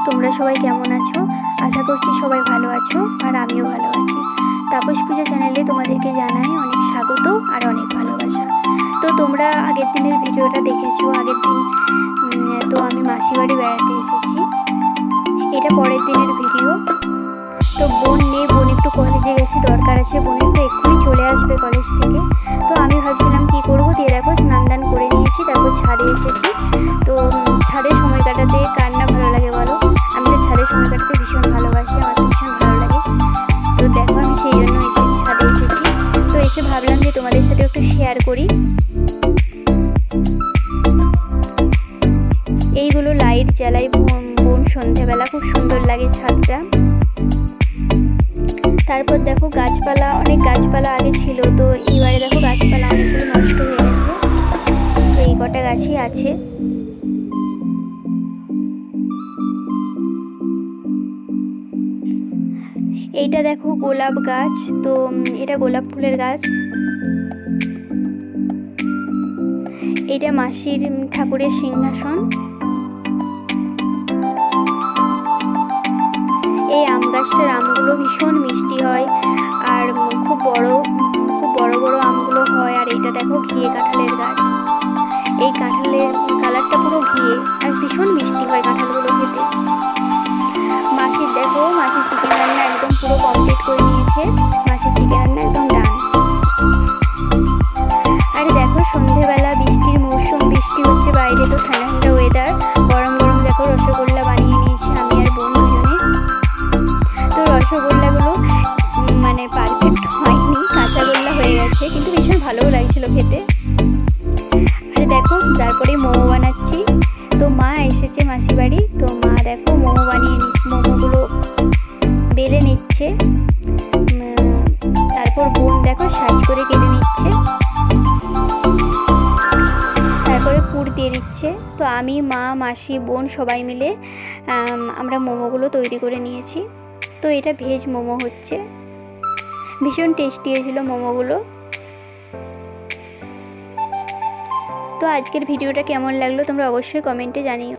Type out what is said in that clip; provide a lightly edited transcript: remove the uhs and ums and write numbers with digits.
তোমরা সবাই কেমন আছো? আশা করছি সবাই ভালো আছো, আর আমিও ভালো আছি। তাপস পূজা চ্যানেলে তোমাদেরকে জানাই অনেক স্বাগত আর অনেক ভালোবাসা। তো তোমরা আগের দিনের ভিডিওটা দেখেছো। আগের দিন তো আমি মাসি বাড়ি বেড়াতে এসেছি, এটা পরের দিনের ভিডিও। তো বোন নেই, বোন একটু কলেজে গেছে, দরকার আছে বোনের, তো এক্ষুনি চলে আসবে কলেজ থেকে। তো আমি ভাবছিলাম কী করবো, দিয়ে দেখো স্নান দান করে নিয়েছি, তারপর ছাদে এসেছি। তো ছাদে সময় কাটাতে কার না ভালো লাগে বলো? আমি তো ছাদে সময় কাটাতে ভীষণ ভালোবাসি, আমার তো ভীষণ ভালো লাগে। তো দেখো আমি সেই জন্য ছাদে এসেছি। তো এসে ভাবলাম যে তোমাদের সাথে একটু শেয়ার করি। এইগুলো লাইট জ্বালাই বোন সন্ধ্যেবেলা, খুব সুন্দর লাগে ছাদটা। তারপর দেখো গাছপালা, অনেক গাছপালা আগে ছিল, তো এইবারে দেখো গাছপালা অনেকগুলো নষ্ট হয়ে গেছে, তো এই কটা গাছই আছে। এইটা দেখো গোলাপ গাছ, তো এটা গোলাপ ফুলের গাছ। এটা মাসির ঠাকুরের সিংহাসন। এই আম গাছটার আমগুলো ভীষণ মিষ্টি হয়, আর খুব বড় বড় আমগুলো হয়। আর এইটা দেখো ঘিয়ে কাঁঠালের গাছ, এই কাঁঠালের কালারটা পুরো ঘিয়ে, আর ভীষণ মিষ্টি হয় কাঁঠালগুলো খেতে। মাসির দেখো, মাসির চিকেন রান্না একদম পুরো কমপ্লিট করে নিয়েছে, মাসির চিকেন রান্না একদম ডান। আর দেখো সন্ধেবেলা বৃষ্টির মৌসুম, বৃষ্টি হচ্ছে বাইরে, তো ঠান্ডা ঠান্ডা ওয়েদার, গরম গরম দেখো রসগোল্লা বানিয়ে নিয়েছি আমি আর বোন দুজনে। তো রসগোল্লাগুলো মানে পারফেক্ট হয়নি, কাঁচা গোল্লা হয়ে গেছে, কিন্তু ভীষণ ভালোও লাগছিল খেতে। আর দেখো তারপরে মোমো বানাচ্ছি। তো মা এসেছে মাসি বাড়ি, তো মা দেখো মোমো বানিয়ে মোমোগুলো বেলে নিচ্ছে। তারপর বোন দেখো সাইজ করে কেটে নিচ্ছে, তারপরে পুর দিয়ে দিচ্ছে। তো আমি, মা, মাসি, বোন সবাই মিলে আমরা মোমোগুলো তৈরি করে নিয়েছি। তো এটা ভেজ মোমো হচ্ছে, ভীষণ টেস্টি হয়েছিল মোমোগুলো। তো আজকের ভিডিওটা কেমন লাগলো তোমরা অবশ্যই কমেন্টে জানিও।